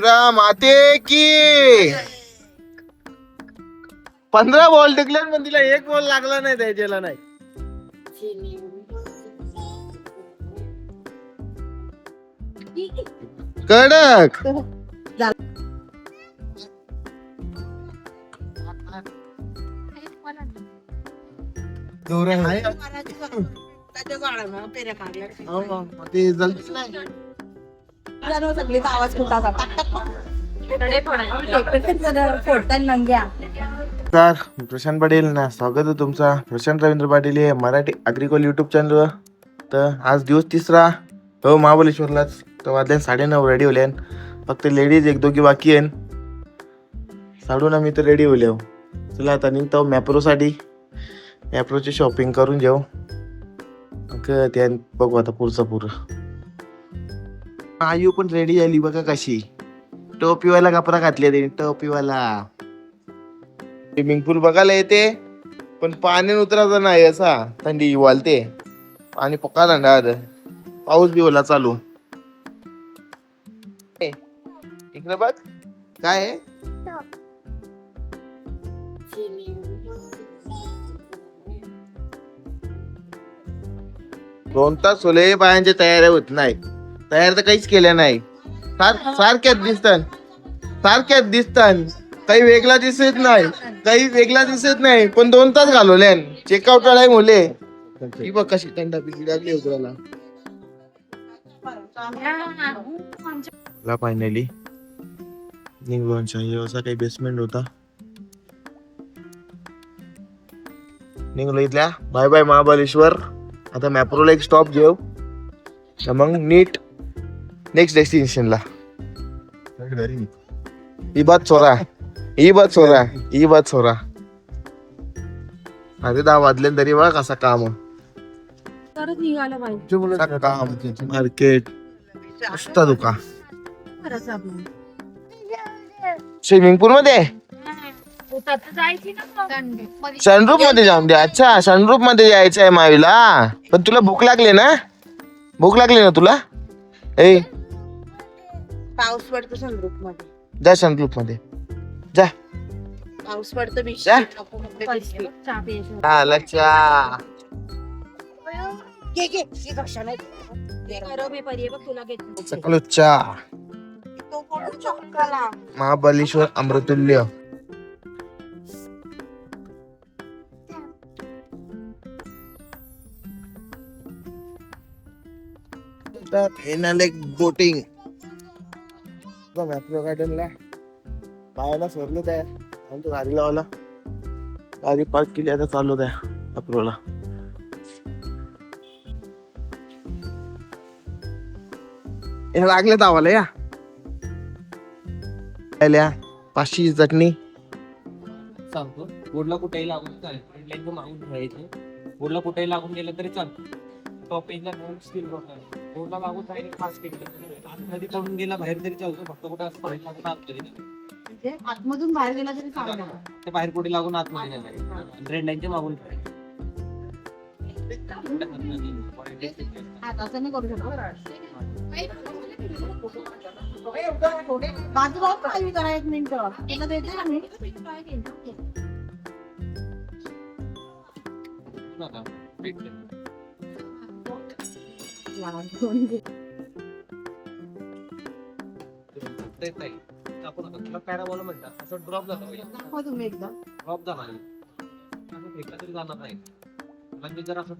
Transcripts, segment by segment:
दुर्गा माते की 15 बॉल टिकले पण तिला एक बॉल लागला नाही द्यायला नाही. कडक ते जल्दीच नाही. नमस्कार, प्रशांत पाटील ना स्वागत आहे तुमचा प्रशांत रवींद्र पाटील हे मराठी अग्रिकॉल युट्यूब चॅनलवर. तर आज दिवस तिसरा हो महाबळेश्वरलाच. तर वाजल्या 9:30 रेडी होल्या. फक्त लेडीज एक दोघी बाकी आहे. साडून आम्ही तर रेडी होल्या. चला आता निघतो मॅप्रोसाठी. मॅप्रोची शॉपिंग करून जाऊ. त्या बघू आता पुढचं. आयु पण रेडी झाली बघा कशी. टोपीवाला कपडा घातले ते टोपीवाला. स्विमिंग पूल बघायला येते पण पाणी उतरायचं नाही. असा थंडी वालते पाणी पक्का थंडा. पाऊस बी ओला चालू. इकडे बघ काय आहे. दोन तास सोले बायांच्या तयाऱ्या होत नाही. तयार तर काहीच केल्या नाही. सारख्याच दिसतात. काही वेगळा दिसत नाही पण 2 तास घालवल्या. चेकआउट टाइम होले. ही बघ कशी थंडा पिकी लागली उतरायला. फायनली निघलो. असा काही बेसमेंट होता. निघलो इथल्या. Bye bye Mahabaleshwar. आता मॅप्रोला एक स्टॉप घेऊ मग नीट नेक्स्ट डेस्टिनेशनला. ही बात छोरा. अरे 10 वाजले तरी बघ कसा काम मार्केट मस्त दुका. स्विमिंग पूल मध्ये सनरूफ मध्ये जाऊन दे. अच्छा सनरूफ मध्ये जायचं आहे मावीला. पण तुला भूक लागली ना तुला. ए पाऊस पडतो सनरूफ मध्ये. जा सनरूफ मध्ये जा. पाऊस पडतो सकलो चहा. महाबळेश्वर अमृतुल्य. बोटिंग गार्डनला बायाला सोडलं त्या गाडी लावला. गाडी पार्क केली. आता चाललो त्या अप्रोला. लागले तावाला या 500ची चटणी सांगतो. बोर्डला कुठेही लागून चालेल. मागून ठेवायचे. बोर्डला कुठेही लागून गेलं तरी चालतं. टॉपिंगला स्टील बोर्डला लागून राहिले. फास्ट आतमध्ये पडून गेला बाहेर तरी चालतो. फक्त कुठे असं आतमधून बाहेर गेला तरी चालतं. ते बाहेर कुठे लागून आतमध्ये नाही. रेड लाईनच्या मागून हाताचं नाही करू शकतो. माझं भाऊ काय करा 1 मिनिट त्याला देते ना मी. पॅराबॉल म्हणतात. असं ड्रॉप झाला तुम्ही एकदा ड्रॉप झाला असं फेकला तरी जाणार नाही. म्हणजे जर असं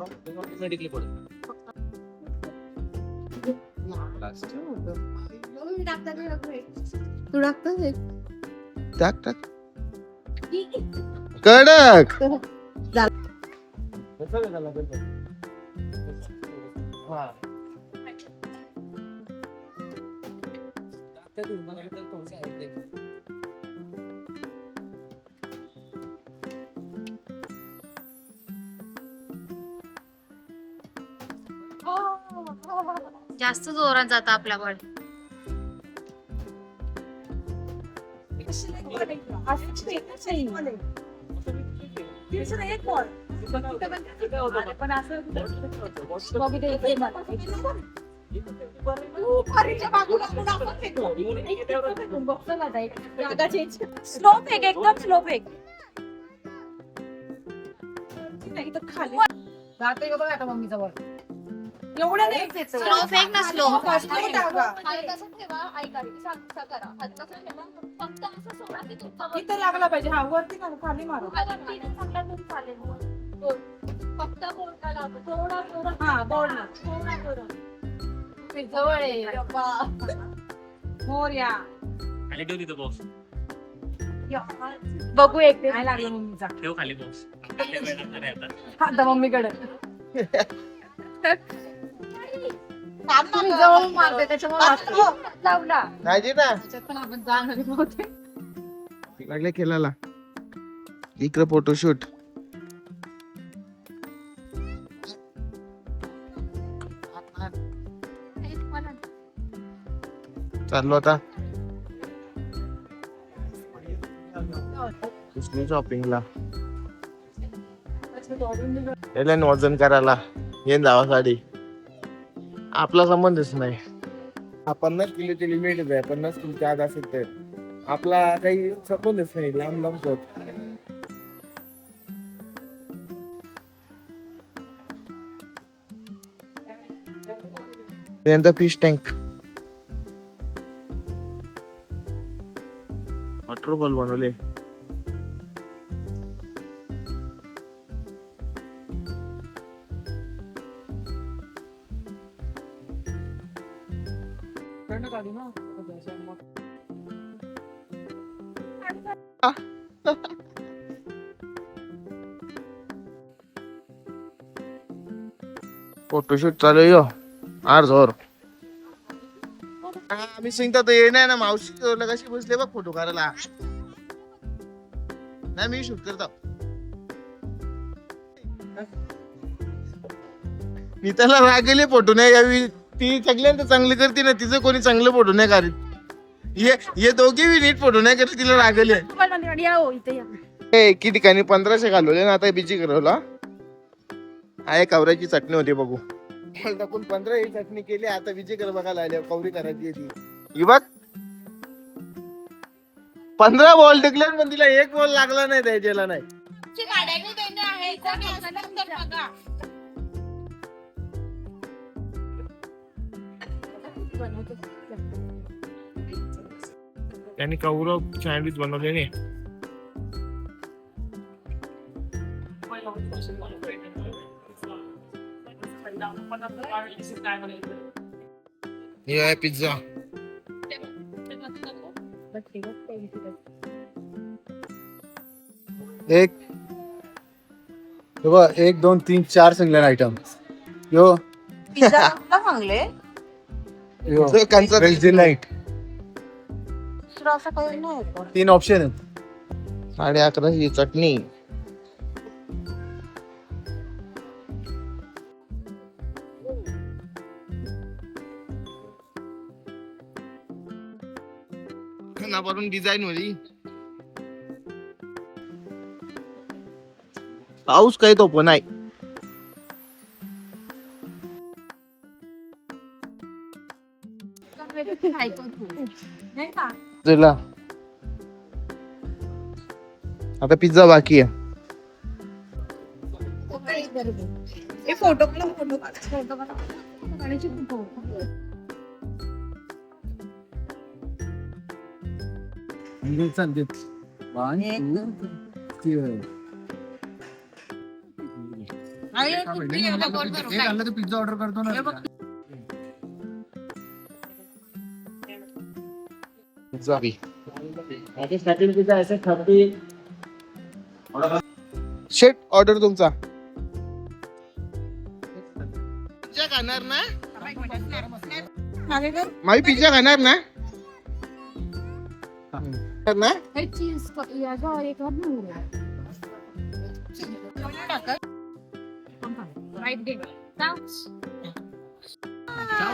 ऑटोमॅटिकली पडत. तू टाकतो टाक कडक. जास्त जोरात जात आपला बॉल. तू परीच्या बाजूला पुढं आपण फेकू. इकडं फेकून बघ, चला जाईल. जागा change. स्लो फेक एकदम स्लो फेक. नाही तर खाली जाते का बघा आता मम्मीचा वर. एवढं नाही फेकायचं. स्लो फेक ना स्लो. नाही टाका. इथं लागला पाहिजे. हा वरती का खाली मारू. हा बोर्डला. जवळ आहे. मोरया. खाली ठेव तिथं बॉक्स. बघू एक नाही लागलं मम्मीचा. ठेव खाली बॉक्स. आता मम्मीकडे. तुम्ही जवळ मारते त्याच्यामुळे लावला. नाही ना त्याच्यात पण आपण जाणार होते. तिकडले केलेला इकडे फोटोशूट. चाललो आता शॉपिंगला. याला वजन करायला येऊन जावा साडी. आपला संबंधच नाही. 50 किलोची लिमिट आहे. 50 किलोच्या आत असेल तर आपला काही संबंधच नाही. लांब लांब होत. त्यानंतर फिश टँक वॉटरफॉल बनवले. फोटोशूट चालू आहे यो. आर जोर आम्ही सिंगता तर ये नाही ना. मावशी कशी बसले बघ फोटो काढायला. नाही मी शूट करतो. नीताला रागेले फोटो नाही यावी. ती सगळ्यांना चांगली करते ना. तिचं कोणी चांगलं फोटो नाही काढत. हे दोघे बी नीट फोटो नाही करत. तिला रागले. एकी ठिकाणी 1500 घालवले ना. आता बिजी करवला. आहे कवऱ्याची चटणी होती बघू. टाकून 15 ही चटणी केली. आता बिजी कर बघायला आली. कवरी करायची ती ही बघ. 15 बॉल टिकले पण तिला एक बॉल लागला नाही. द्यायला नाही. त्यांनी कौरव सँडविच बनवले नाही. हे आहे पिझ्झा. एक 1 2 3 4 सिंगल आइटम यो पिझ्झा चांगले. यो तो कंचा वेज डिलाइट दुसरा असं काही नाही. 3 ऑप्शन आहेत. 11.5 ही चटणी. खानावरून डिझाईन होती. पाऊस काही तो पण नाही. चला आता पिझ्झा बाकी आहे. फोटो चल दे 1 2 3 पिझ्झा ऑर्डर करतो ना. पिझ्झा बी शेट ऑर्डर तुमचा. पिझ्झा खाणार ना. मावी पिझ्झा खाणार ना. ना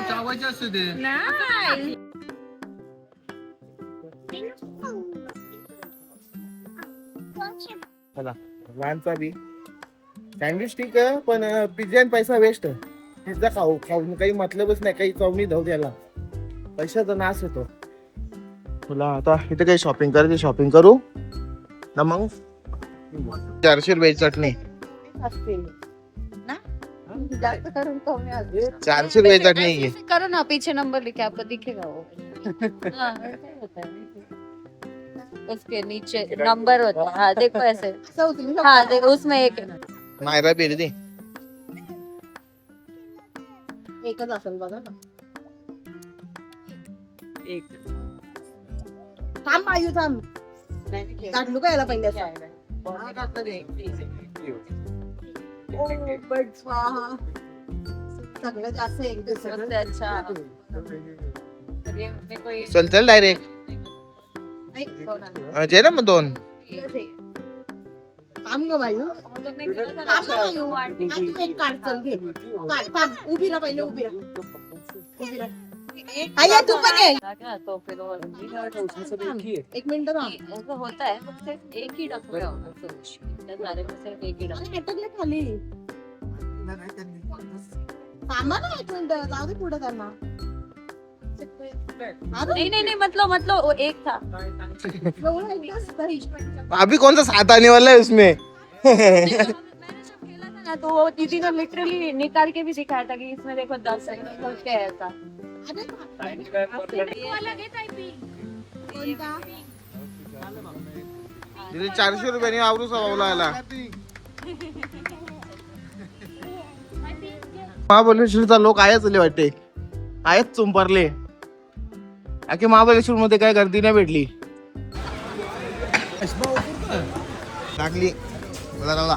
चावायचे असते ते. चला लहानचा बी सँडविच ठीक आहे पण पिझ्झा पैसा वेस्ट. पिझ्झा खाऊ खाऊन काही मतलबच नाही, काही चवणी धाव द्यायला, पैशाचा नाश होतो. तुला आता इथे काही शॉपिंग करायची, शॉपिंग करू ना मग. 400 रुपये चटणी, असतील ना, जास्त करून कमी असतील. 400 रुपये चटणी घे. करो ना, पीछे नंबर लिखे आपको दिखेगा वो. हाँ, ऐसा होता है. उसके नीचे नंबर होता है. हाँ देखो ऐसे. असं होतं ना. हाँ देखो उसमें एक. मायरा बेरी दे. एकच असेल बघा ना. एक थांब आयु थांब. काढलू का याला पहिले असं? बट स्वाहा. सगळं जास्त एक दुसरं. सबसे अच्छा ये मेरे को ये चल चल डायरेक्ट जे ना मग 2. थांब ग बायू. हम लोग ने किया था थांब ना, ना बायू. आता एक काढ चल घे. काढ, थांब. उभी राहा पहिले, उभी राहा. उभी राहा. आया तू पण ये. क्या तो फिर और उसमें सब एक ही है. एक मिनिट थांब. ऐसा होता है, बट सिर्फ एक ही डब्बा होगा इतने सारे में सिर्फ एक ही डब्बा. अरे अटकले खाली. थांबा ना एक मिनिट. जाऊ दे पुढे त्यांना. नहीं नहीं नहीं, मतलब वो एक था. एवढं एकदाच तरी. अभी कौन सा 7 आने वाला है उसमें. मैंने जब खेला था ना, तो वो दीदी ने लिटरली निकाल के भी दिखाया था कि इसमें देखो 10 है क्या है ऐसा. अरे कोणता? तिथे 400 रुपयाने आवरू सवावला आला. महाबळेश्वरचा लोक आहेच लय वाटते, आहेच चुंपरले. आखी महाबळेश्वर मध्ये काय गर्दी नाही भेटली. लागली मला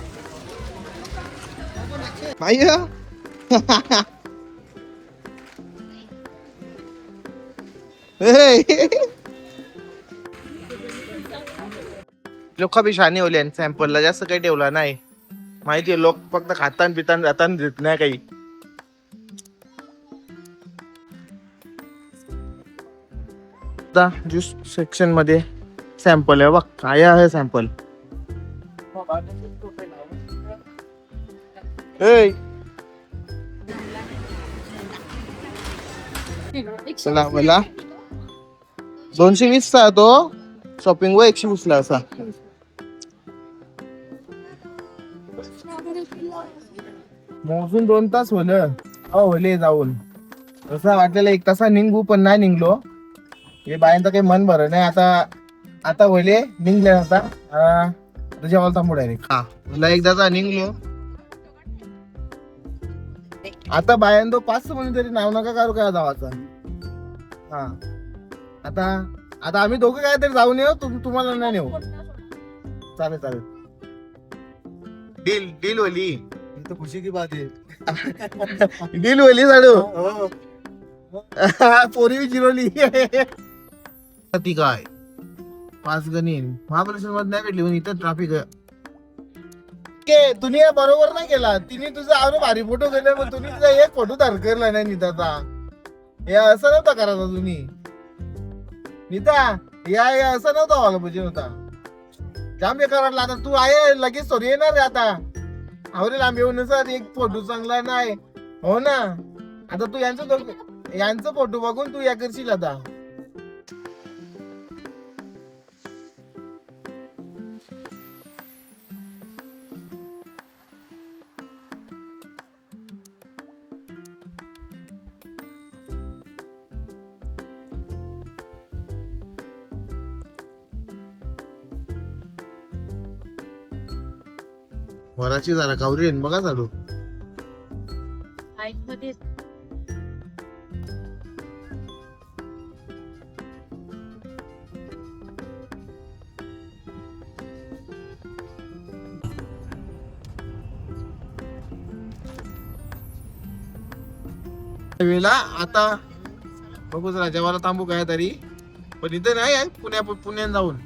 माहिती लोक बी शाने होले. सॅम्पलला जास्त काही ठेवला नाही. माहितीये लोक फक्त खातान पितान जातान देत नाही काही. ज्यूस सेक्शन मध्ये सॅम्पल आहे बघ. काय आहे सॅम्पल. चला मला 220 चा तो शॉपिंग व 120 ला असा. मोजून 2 तास होलं. होले जाऊन असं वाटलेलं 1 तासा निघू, पण नाही निघलो. हे बायांचं काही मन भर नाही. आता होले निघले. आता जेवायला थांबू डायरेक्ट. हा मला एकदाचा निघलो. आता बायांदो 5 म्हणून तरी नाव नका करू काय जावाचं. हा आता आम्ही दोघं काय तरी जाऊन येऊ. तुम्हाला नाही नेऊ. चालेल चालेल. डील वली तो खुशी की बात है. डील वली साडू. पोरी जिरवली. ती काय 5 गणी महाबळेश्वर मध्ये नाही भेटली. इथं ट्रॅफिक तुम्ही बरोबर नाही केला. तिने तुझा आवडे भारी फोटो गेले, मग तुम्ही तुझा एक फोटो धरकरला नाही नीताचा. हे असं नव्हता करायचा तुम्ही. नीता या असं नव्हता व्हायला पाहिजे होता. जाम बेकार वाटला. आता तू आहे लगेच सॉरी येणार रे. आता आवरे लांब येऊन एक फोटो चांगला नाही हो ना. आता तू यांचं फोटो बघून तू या करशील आता. वराची जरा कावरी आहे बघा चालू. हाईट मध्ये वेळेला आता बघू जरा जेवायला थांबू काय तरी. पण इथे नाही आहे पुण्यात जाऊन.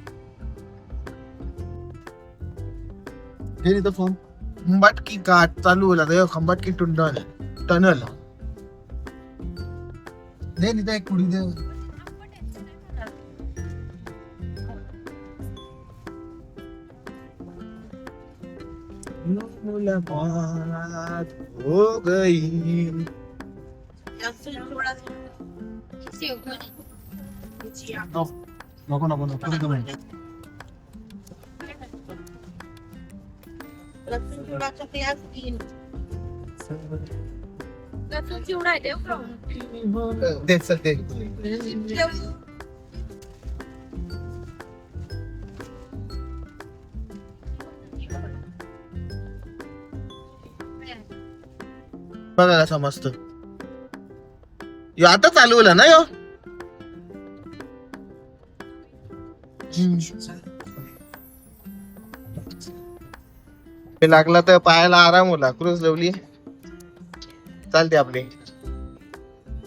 फोन खंबाटकी घाट चालू होला. खंबाटकी टनल दे निता एक पुढी दे. मुलाकात हो गई. नको नको नको नको नको. लसूण चिवडा आहे देव का? दे चल दे. बघा कसा मस्त. यो आता चालू होला ना यो. हे लागला तर पायाला आराम होला. क्रूज लावली चालते आपली.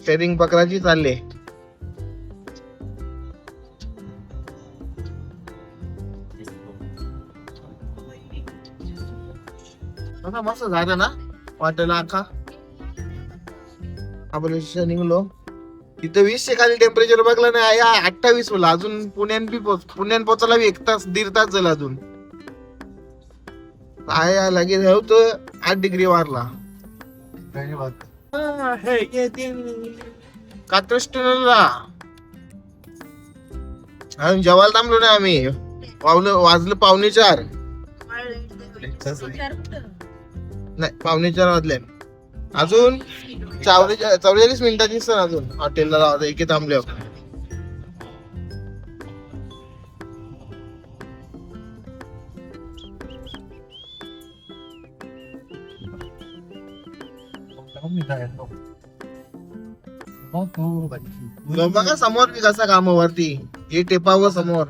शेअरिंग पकडायची चालले. आता मस्त झालं ना वाटेला आखा. आपण निघलो तिथं 20 खाली टेम्परेचर बघलं ना या 28 होला. अजून पुण्यान पोचायला 1 तास 1.5 तास झाला अजून. आहे लगेच होतं 8 डिग्री वारला. कात्रज टनलला अजून जेवायला थांबलो ना आम्ही. वाजलं 3:45. नाही 3:45 वाजले. अजून 44 मिनिटाची सर अजून हॉटेलला राहतो. एके थांबले. बघा समोर मी कसा कामावरती हे टेपावं समोर.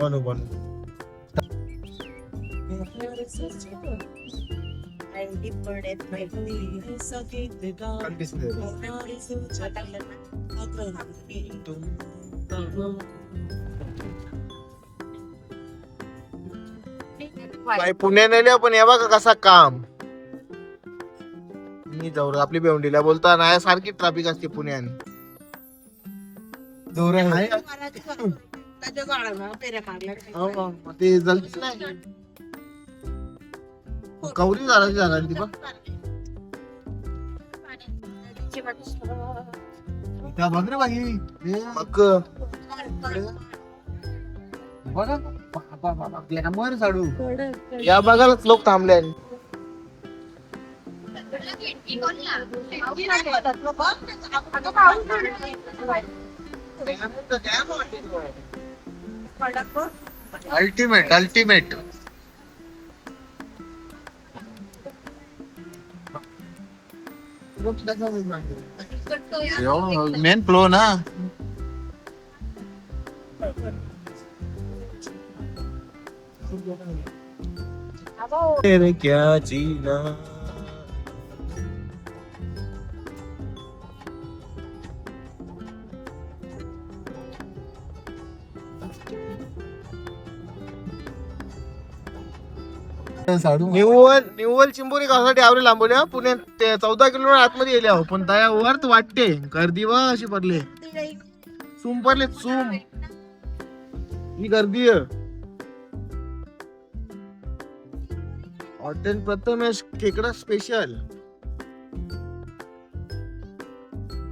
बनू बनू पुणे नेले पण हे बघा कसा काम. मी जाऊ आपली बेवंडीला बोलता नाही सारखी ट्रॅफिक असते पुण्यात. ते जलतीच नाही. कवरी झाला ती बघ. त्या बघ रे बाई. मग बघा ग्लॅमर साडू. या बघायलाच लोक थांबले. Ultimate ultimate. मेन फ्लो ना. तेरे क्या जीना. साडू निव्वल चिंबोरी गावासाठी आवरे लांबवल्या. पुण्यात ते 14 किलोमीटर आतमध्ये गेले आहो. पण त्या वर्थ वाटते गर्दी व अशी पडले. सूम पडले सूम. ही गर्दी हॉटेल प्रथमेश खेकडा स्पेशल.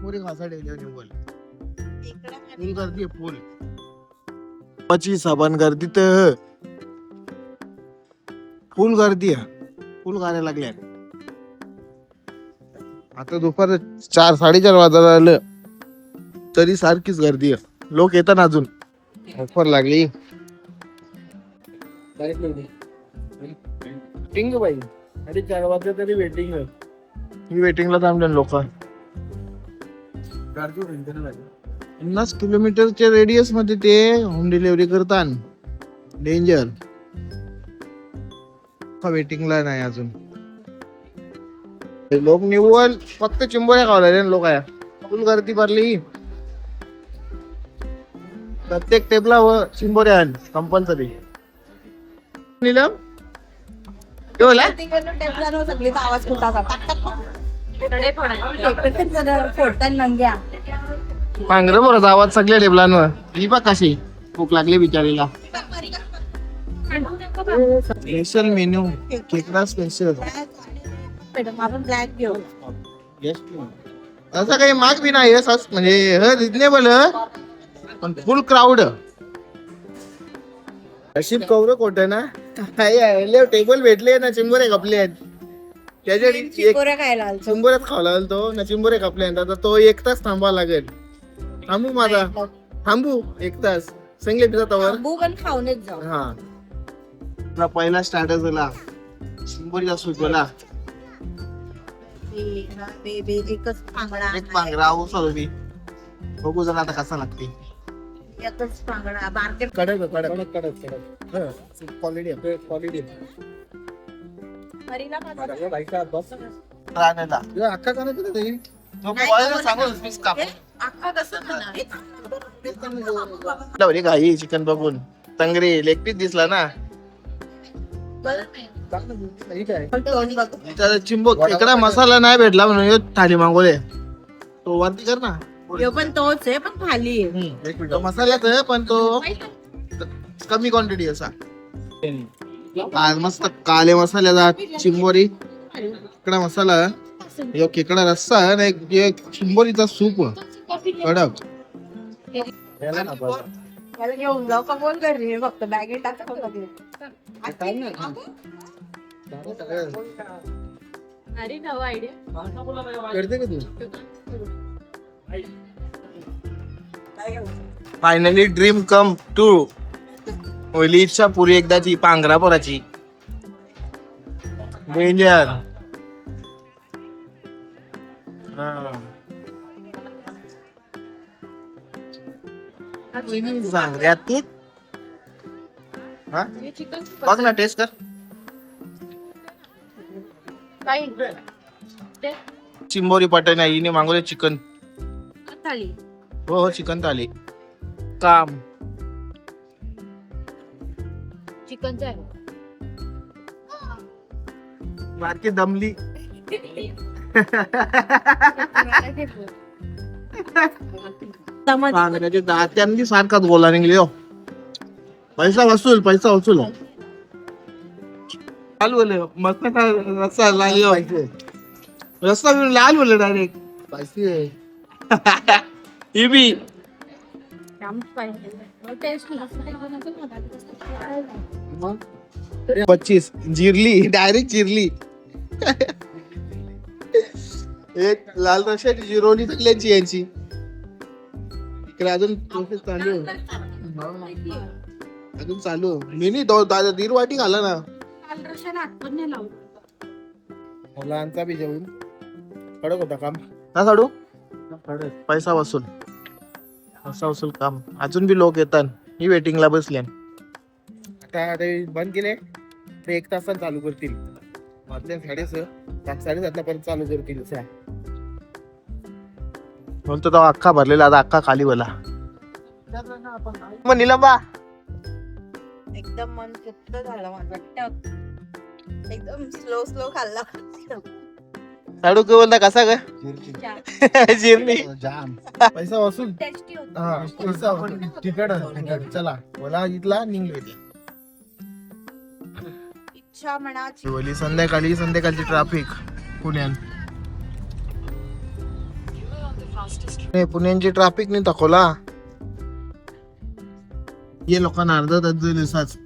पुरी गावासाठी निव्वल फुल गर्दी आहे फुल. पची साबण गर्दी तर फुल गर्दी आहे. फुल गाड्या लागल्या. आता दुपार 4-4:30 वाजायला आलं तरी सारखीच गर्दी आहे. लोक येतात अजून. ऑफर लागली. वेटिंग बाई 4:30 वाजले तरी वेटिंग आहे. मी वेटिंगला थांबले लोक. 50 किलोमीटरच्या रेडियस मध्ये ते होम डिलिव्हरी करतात. डेंजर. वेटिंगला नाही अजून. लोक निव्वल फक्त चिंबोऱ्या खावल्या लोक आहे. फुल गर्दी भरली. प्रत्येक टेबलावर चिंबोऱ्या कंपल्सरी. नीलम आवाज पांघर बरं आवाज सगळ्या टेबलांवर. ही बघ कशी भूक लागली बिचारीला. स्पेशल मेन्यू केकरा स्पेशल. मॅडम आपण ब्लॅक घेऊ. असं काही माग बी नाही म्हणजे रिजनेबल पण फुल क्राऊड. अशी कवर कोट ना टेबल भेटले ना चिंबोरे कपले आहेत त्याच्या चिकोऱ्या खायला आलतो. चिंबोऱ्यात खावला तो ना चिंबोरे कपले आहेत आता तो 1 तास थांबावा लागेल. थांबू माझा थांबू 1 तास संगले पिझा तवर. थांबू पण खाऊनच जाऊ. हा आपला पहिला स्टार्टर झाला चिंबोरीचा सूप झाला. बेबी एकच पांगडा. एक पांघरा उसळ मी बघू जरा आता कसा लागते. एकच पांगडा मार्केट. कडक कडक कडक कडक क्वालिटी क्वालिटी हरीला राहण्याला अख्खा का नाही तुला ते? अख्खा कसं खाणार? घाई चिकन बघून तंगरे लेग पीस दिसला ना. ठीक आहे. त्याचा चिंबो खेकडा मसाला नाही भेटला म्हणून ह्यो थाली मागवले. तो वरती कर ना. ह्यो पण तोच आहे पण खाली आहे. एक मिनिट मसाल्यात आहे पण तो कमी क्वांटिटी असा. आज मस्त काले मसाल्याचा चिंबोरी खेकडा मसाला ह्यो खेकडा रस्सा आणि एक चिंबोरीचा सूप कडक. त्याला घेऊन जाऊ का बोल घरी फक्त बॅगेत टाकतो अरे नवा आयडिया. करते का तू? Finally dream come true. पहिली इच्छा पुरी एकदाची पांघरा पोराची. डेंजर. सांगऱ्यात हा बघ ना टेस्ट कर. चिंबोरी पटन आहे हिने मागवले चिकन. थाली. हो चिकन थाली काम. चिकनचं आहे. बारकी दमली. पांघऱ्याचे दात्यांनी सारखाच बोला निघले हो. पैसा वसूल पैसा वसूल. लाल बोले मस्त रस्सा लागले. रस्ता लाल बोले डायरेक्ट. स्पायसी आहे. ही बी टेस्ट 25 जिरली डायरेक्ट जिरली. एक लाल रशाची जिरवली सगळ्यांची यांची. इकडे अजून प्रोसेस चालू अजून चालू. मी नाही दादा 1.5 वाटी घाला ना. मुलांचा बी जेवून कडक होता काम ना साडू. पैसा वसूल काम. अजून बी लोक येतात. ही वेटिंगला बसले. आता ते बंद केले ते 1 तासात चालू करतील. मधल्या 7:30 पर्यंत चालू करतील. बोलतो तो अख्खा भरलेला आता अख्खा खाली बोला. मग निलंबा एकदम मन तृप्त झालं माझं. एकदम स्लो खाल्ला. साडू के बोलता कसा ग जिरणी. जाम. पैसा वसूल. टेस्टी होतं. हा पैसा वसूल. तिकट चला बोला इथला निघलो. इच्छा मनाची. बोली संध्याकाळची ट्रॅफिक पुण्यात. पुण्याची ट्रॅफिक नाही दाखवला. ये लोकांना अर्धा तास दिवसाच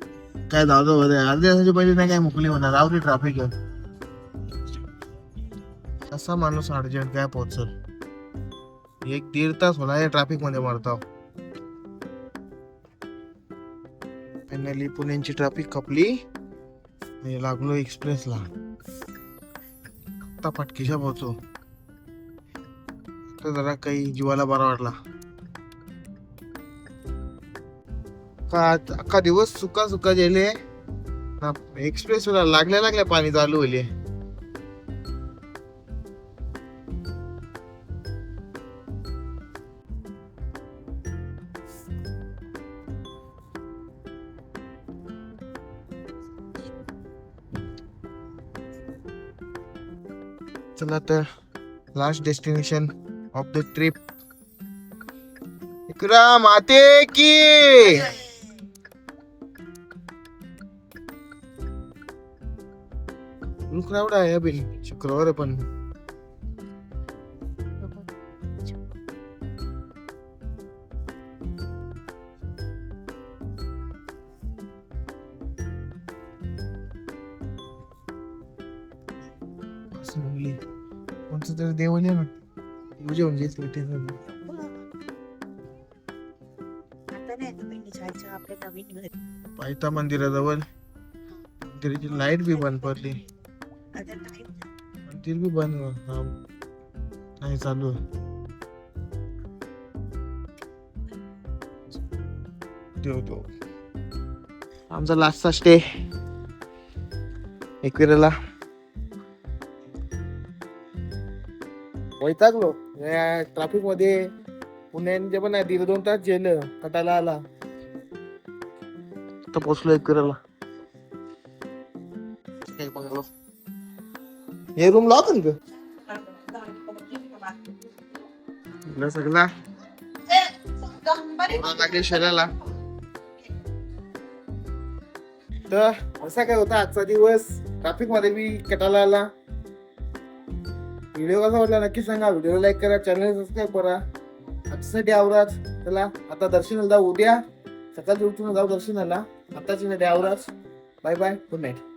काय जाऊ अर्ध्या तासाच्या पहिले नाही काय मोकली होणार. आवडी ट्रॅफिक आहे. असा माणूस अर्जंट काय पोहोचल. 1-1.5 तास होणार या ट्रॅफिक मध्ये मरतो. फायनली पुण्याची ट्रॅफिक खपली. लागलो एक्सप्रेसला. आता पटकीशा पोहोचो. तर जरा काही जीवाला बरा वाटला. अख्खा दिवस सुका गेले. एक्सप्रेस लागल्या पाणी चालू होईल. चला तर last destination of the trip. इकरा माते की फुल क्राऊड आहे अभि शुक्रवार आहे पण असं म्हणली कोणतं तरी देव आहे ना तुझ्या म्हणजे पायथा मंदिराजवळ मंदिराची लाईट बी बंद पडली मंदिर बी बंद नाही चालू देव आमचा लास्टचा स्टे एकविराला वैतागलो या ट्रॅफिक मध्ये पुण्याचे पण 1.5-2 तास गेलं कटाला आला आता पोचलो एकविराला हे रूम लॉक आहे का सगळा लागले शरीराला तर असा काय होता आजचा दिवस ट्रॅफिक मध्ये मी कटाला आला व्हिडिओ कसा वाटला नक्की सांगा व्हिडिओ लाईक करा चॅनल सबस्क्राईब करा आजसाठी आवराच चला आता दर्शनाला जाऊ उद्या सकाळी उठून जाऊ दर्शनाला आताची आवराच बाय बाय गुड नाईट